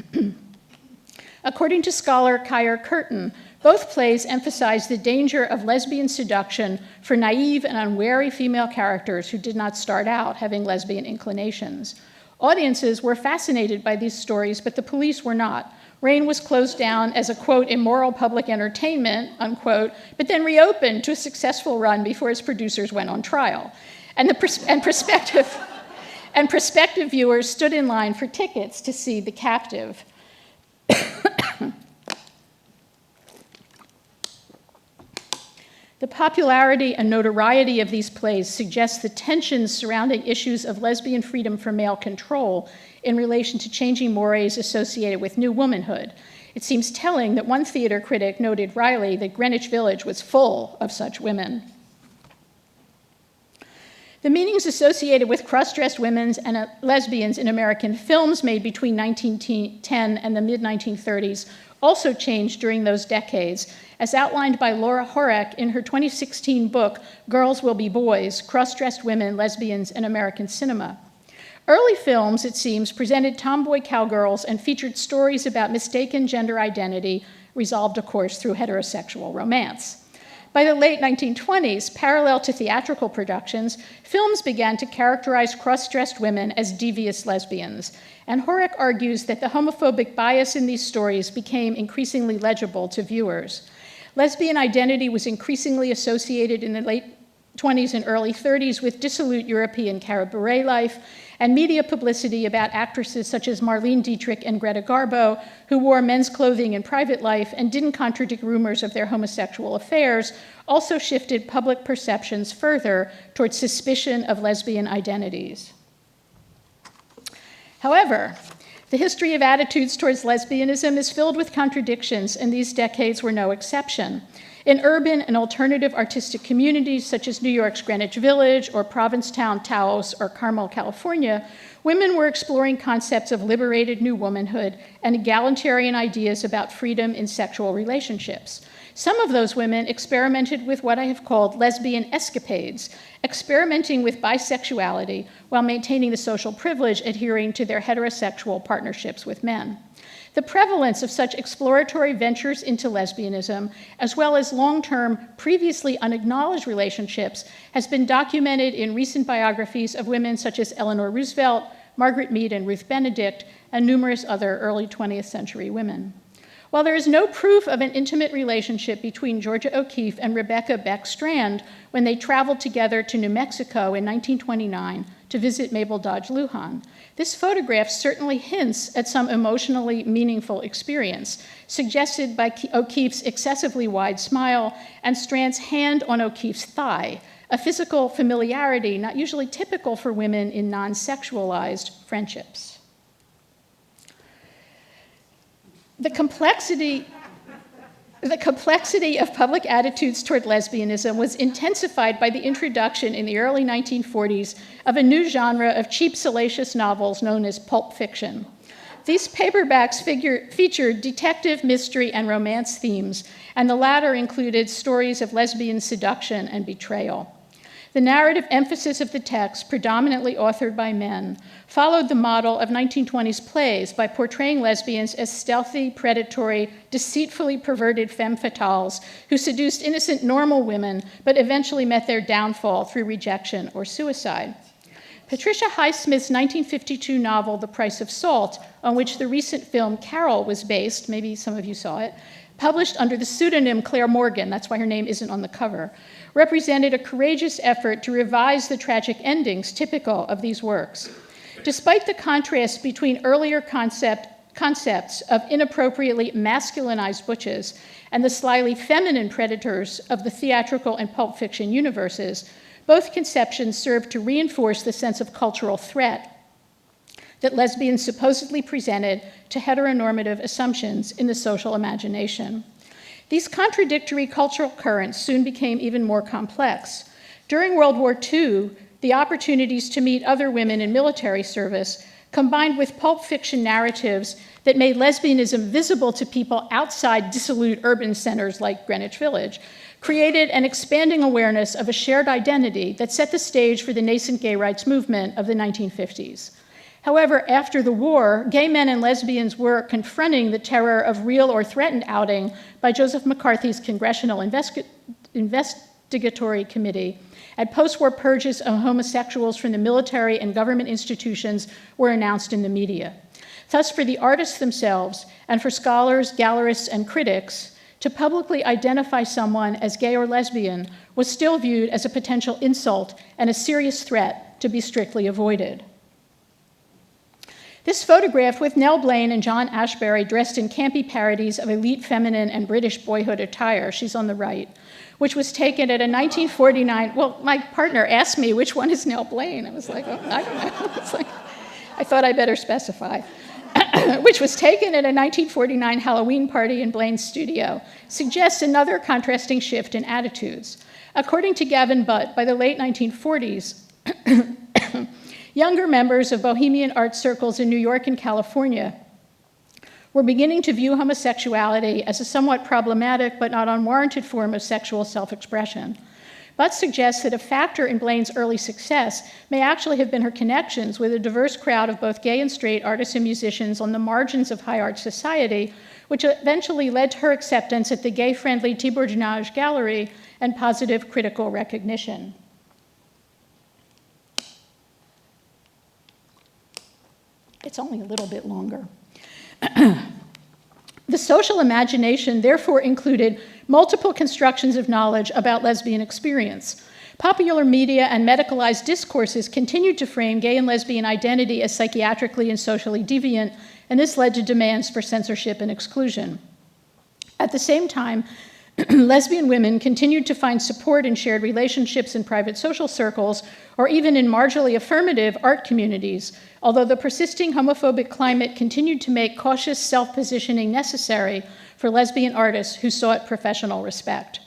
According to scholar Kyer Curtin, both plays emphasized the danger of lesbian seduction for naive and unwary female characters who did not start out having lesbian inclinations. Audiences were fascinated by these stories, but the police were not. Rain was closed down as a, quote, immoral public entertainment, unquote, but then reopened to a successful run before its producers went on trial. And prospective viewers stood in line for tickets to see The Captive. The popularity and notoriety of these plays suggests the tensions surrounding issues of lesbian freedom from male control in relation to changing mores associated with new womanhood. It seems telling that one theater critic noted wryly that Greenwich Village was full of such women. The meanings associated with cross-dressed women and lesbians in American films made between 1910 and the mid-1930s also changed during those decades, as outlined by Laura Horek in her 2016 book, Girls Will Be Boys, Cross-Dressed Women, Lesbians, and American Cinema. Early films, it seems, presented tomboy cowgirls and featured stories about mistaken gender identity, resolved, of course, through heterosexual romance. By the late 1920s, parallel to theatrical productions, films began to characterize cross-dressed women as devious lesbians, and Horek argues that the homophobic bias in these stories became increasingly legible to viewers. Lesbian identity was increasingly associated in the late 20s and early 30s with dissolute European cabaret life and media publicity about actresses such as Marlene Dietrich and Greta Garbo, who wore men's clothing in private life and didn't contradict rumors of their homosexual affairs, also shifted public perceptions further towards suspicion of lesbian identities. However, the history of attitudes towards lesbianism is filled with contradictions, and these decades were no exception. In urban and alternative artistic communities such as New York's Greenwich Village or Provincetown, Taos, or Carmel, California, women were exploring concepts of liberated new womanhood and egalitarian ideas about freedom in sexual relationships. Some of those women experimented with what I have called lesbian escapades, experimenting with bisexuality while maintaining the social privilege adhering to their heterosexual partnerships with men. The prevalence of such exploratory ventures into lesbianism, as well as long-term, previously unacknowledged relationships, has been documented in recent biographies of women such as Eleanor Roosevelt, Margaret Mead, and Ruth Benedict, and numerous other early 20th century women. While there is no proof of an intimate relationship between Georgia O'Keeffe and Rebecca Beck Strand when they traveled together to New Mexico in 1929 to visit Mabel Dodge Lujan, this photograph certainly hints at some emotionally meaningful experience, suggested by O'Keeffe's excessively wide smile and Strand's hand on O'Keeffe's thigh, a physical familiarity not usually typical for women in non-sexualized friendships. The complexity of public attitudes toward lesbianism was intensified by the introduction in the early 1940s of a new genre of cheap, salacious novels known as pulp fiction. These paperbacks featured detective, mystery, and romance themes, and the latter included stories of lesbian seduction and betrayal. The narrative emphasis of the text, predominantly authored by men, followed the model of 1920s plays by portraying lesbians as stealthy, predatory, deceitfully perverted femme fatales who seduced innocent normal women but eventually met their downfall through rejection or suicide. Patricia Highsmith's 1952 novel, The Price of Salt, on which the recent film Carol was based, maybe some of you saw it, published under the pseudonym Claire Morgan, that's why her name isn't on the cover, represented a courageous effort to revise the tragic endings typical of these works. Despite the contrast between earlier concepts of inappropriately masculinized butches and the slyly feminine predators of the theatrical and pulp fiction universes, both conceptions serve to reinforce the sense of cultural threat that lesbians supposedly presented to heteronormative assumptions in the social imagination. These contradictory cultural currents soon became even more complex. During World War II, the opportunities to meet other women in military service, combined with pulp fiction narratives that made lesbianism visible to people outside dissolute urban centers like Greenwich Village, created an expanding awareness of a shared identity that set the stage for the nascent gay rights movement of the 1950s. However, after the war, gay men and lesbians were confronting the terror of real or threatened outing by Joseph McCarthy's Congressional Investigatory Committee, and post-war purges of homosexuals from the military and government institutions were announced in the media. Thus, for the artists themselves, and for scholars, gallerists, and critics, to publicly identify someone as gay or lesbian was still viewed as a potential insult and a serious threat to be strictly avoided. This photograph with Nell Blaine and John Ashbery dressed in campy parodies of elite feminine and British boyhood attire, she's on the right, which was taken at a 1949, well, my partner asked me which one is Nell Blaine. I was like, oh, I don't know. It's like, I thought I better specify. Which was taken at a 1949 Halloween party in Blaine's studio, suggests another contrasting shift in attitudes. According to Gavin Butt, by the late 1940s, younger members of bohemian art circles in New York and California were beginning to view homosexuality as a somewhat problematic but not unwarranted form of sexual self-expression. Butt suggests that a factor in Blaine's early success may actually have been her connections with a diverse crowd of both gay and straight artists and musicians on the margins of high art society, which eventually led to her acceptance at the gay-friendly Thibaut Gallery and positive critical recognition. It's only a little bit longer. The social imagination therefore included multiple constructions of knowledge about lesbian experience. Popular media and medicalized discourses continued to frame gay and lesbian identity as psychiatrically and socially deviant, and this led to demands for censorship and exclusion. At the same time, lesbian women continued to find support in shared relationships in private social circles, or even in marginally affirmative art communities, although the persisting homophobic climate continued to make cautious self-positioning necessary for lesbian artists who sought professional respect.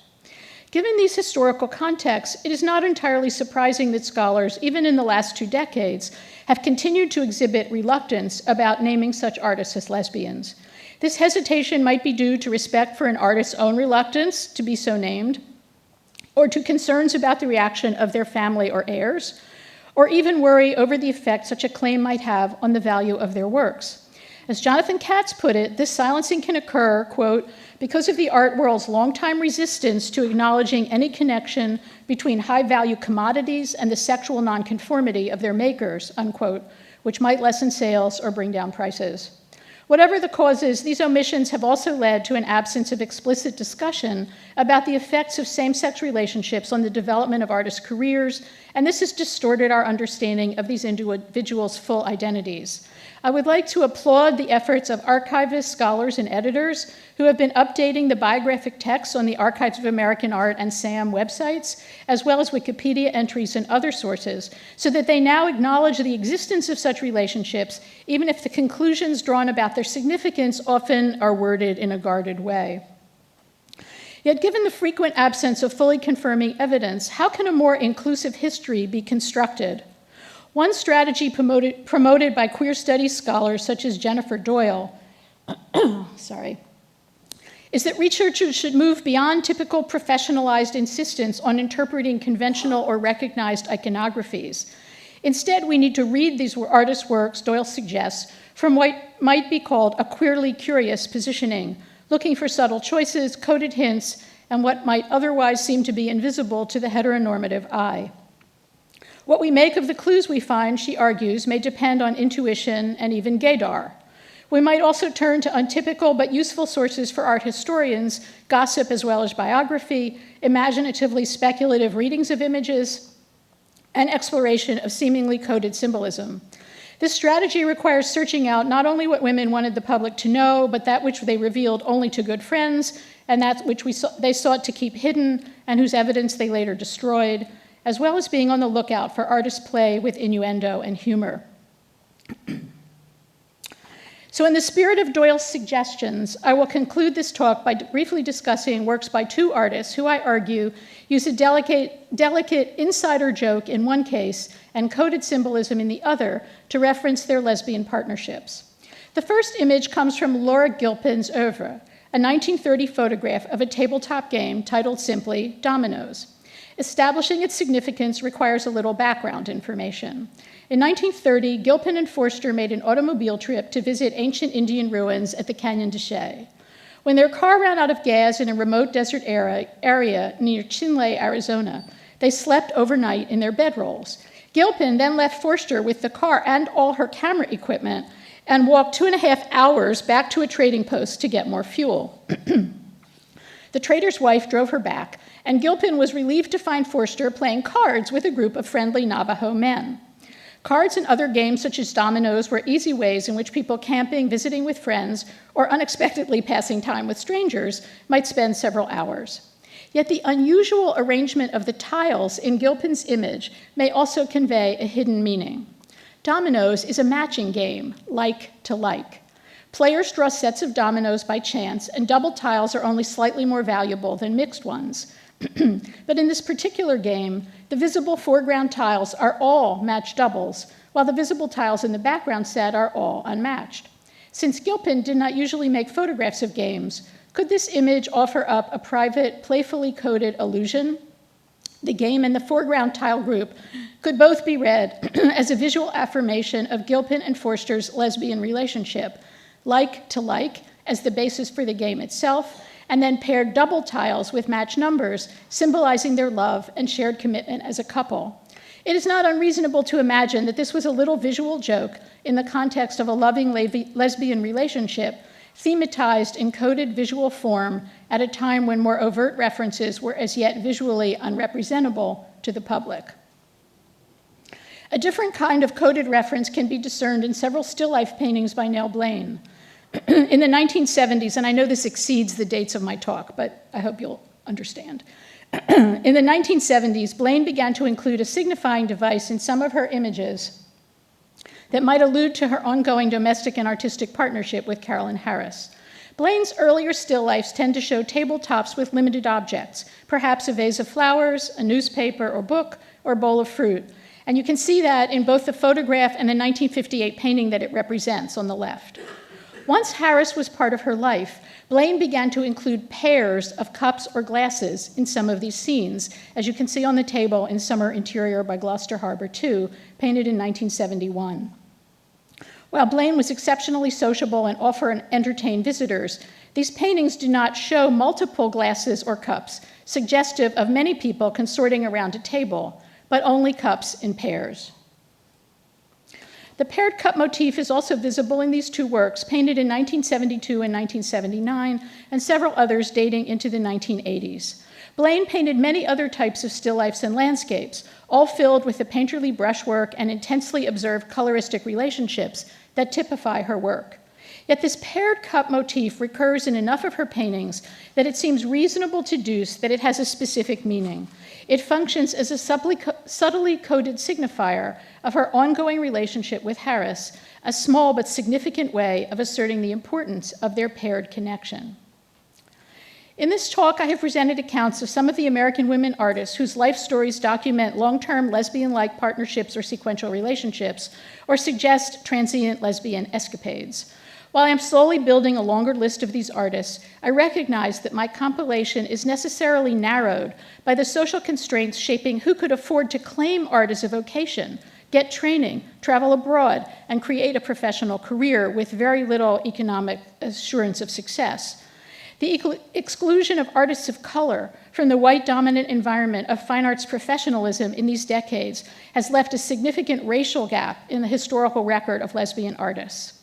Given these historical contexts, it is not entirely surprising that scholars, even in the last 2 decades, have continued to exhibit reluctance about naming such artists as lesbians. This hesitation might be due to respect for an artist's own reluctance to be so named, or to concerns about the reaction of their family or heirs, or even worry over the effect such a claim might have on the value of their works. As Jonathan Katz put it, this silencing can occur, quote, because of the art world's longtime resistance to acknowledging any connection between high-value commodities and the sexual nonconformity of their makers, unquote, which might lessen sales or bring down prices. Whatever the causes, these omissions have also led to an absence of explicit discussion about the effects of same-sex relationships on the development of artists' careers, and this has distorted our understanding of these individuals' full identities. I would like to applaud the efforts of archivists, scholars, and editors who have been updating the biographic texts on the Archives of American Art and SAAM websites, as well as Wikipedia entries and other sources, so that they now acknowledge the existence of such relationships, even if the conclusions drawn about their significance often are worded in a guarded way. Yet, given the frequent absence of fully confirming evidence, how can a more inclusive history be constructed? One strategy promoted by queer studies scholars such as Jennifer Doyle is that researchers should move beyond typical professionalized insistence on interpreting conventional or recognized iconographies. Instead, we need to read these artists' works, Doyle suggests, from what might be called a queerly curious positioning, looking for subtle choices, coded hints, and what might otherwise seem to be invisible to the heteronormative eye. What we make of the clues we find, she argues, may depend on intuition and even gaydar. We might also turn to untypical but useful sources for art historians, gossip as well as biography, imaginatively speculative readings of images, and exploration of seemingly coded symbolism. This strategy requires searching out not only what women wanted the public to know, but that which they revealed only to good friends, and that which they sought to keep hidden, and whose evidence they later destroyed, as well as being on the lookout for artist play with innuendo and humor. So in the spirit of Doyle's suggestions, I will conclude this talk by briefly discussing works by two artists who I argue use a delicate insider joke in one case and coded symbolism in the other to reference their lesbian partnerships. The first image comes from Laura Gilpin's oeuvre, a 1930 photograph of a tabletop game titled simply Dominoes. Establishing its significance requires a little background information. In 1930, Gilpin and Forster made an automobile trip to visit ancient Indian ruins at the Canyon de Chelly. When their car ran out of gas in a remote desert area near Chinle, Arizona, they slept overnight in their bedrolls. Gilpin then left Forster with the car and all her camera equipment and walked 2.5 hours back to a trading post to get more fuel. The trader's wife drove her back, and Gilpin was relieved to find Forster playing cards with a group of friendly Navajo men. Cards and other games such as dominoes were easy ways in which people camping, visiting with friends, or unexpectedly passing time with strangers might spend several hours. Yet the unusual arrangement of the tiles in Gilpin's image may also convey a hidden meaning. Dominoes is a matching game, like to like. Players draw sets of dominoes by chance, and double tiles are only slightly more valuable than mixed ones. But in this particular game, the visible foreground tiles are all matched doubles, while the visible tiles in the background set are all unmatched. Since Gilpin did not usually make photographs of games, could this image offer up a private, playfully coded illusion? The game and the foreground tile group could both be read as a visual affirmation of Gilpin and Forster's lesbian relationship, like to like as the basis for the game itself, and then paired double tiles with matched numbers, symbolizing their love and shared commitment as a couple. It is not unreasonable to imagine that this was a little visual joke in the context of a loving lesbian relationship, thematized in coded visual form at a time when more overt references were as yet visually unrepresentable to the public. A different kind of coded reference can be discerned in several still life paintings by Nell Blaine. In the 1970s, and I know this exceeds the dates of my talk, but I hope you'll understand. In the 1970s, Blaine began to include a signifying device in some of her images that might allude to her ongoing domestic and artistic partnership with Carolyn Harris. Blaine's earlier still lifes tend to show tabletops with limited objects, perhaps a vase of flowers, a newspaper or book, or a bowl of fruit. And you can see that in both the photograph and the 1958 painting that it represents on the left. Once Harris was part of her life, Blaine began to include pairs of cups or glasses in some of these scenes, as you can see on the table in Summer Interior by Gloucester Harbor 2, painted in 1971. While Blaine was exceptionally sociable and often entertained visitors, these paintings do not show multiple glasses or cups, suggestive of many people consorting around a table, but only cups in pairs. The paired cup motif is also visible in these two works, painted in 1972 and 1979, and several others dating into the 1980s. Blaine painted many other types of still lifes and landscapes, all filled with the painterly brushwork and intensely observed coloristic relationships that typify her work. Yet this paired cup motif recurs in enough of her paintings that it seems reasonable to deduce that it has a specific meaning. It functions as a subtly coded signifier of her ongoing relationship with Harris, a small but significant way of asserting the importance of their paired connection. In this talk, I have presented accounts of some of the American women artists whose life stories document long-term lesbian-like partnerships or sequential relationships, or suggest transient lesbian escapades. While I am slowly building a longer list of these artists, I recognize that my compilation is necessarily narrowed by the social constraints shaping who could afford to claim art as a vocation, get training, travel abroad, and create a professional career with very little economic assurance of success. The exclusion of artists of color from the white dominant environment of fine arts professionalism in these decades has left a significant racial gap in the historical record of lesbian artists.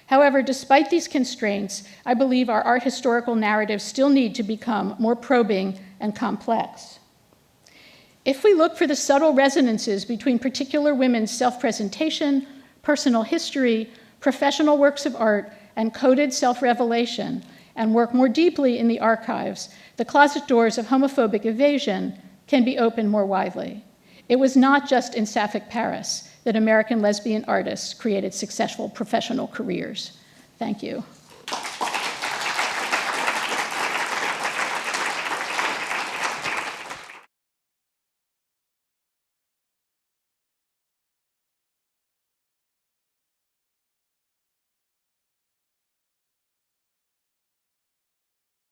However, despite these constraints, I believe our art historical narratives still need to become more probing and complex. If we look for the subtle resonances between particular women's self-presentation, personal history, professional works of art, and coded self-revelation, and work more deeply in the archives, the closet doors of homophobic evasion can be opened more widely. It was not just in Sapphic Paris that American lesbian artists created successful professional careers. Thank you.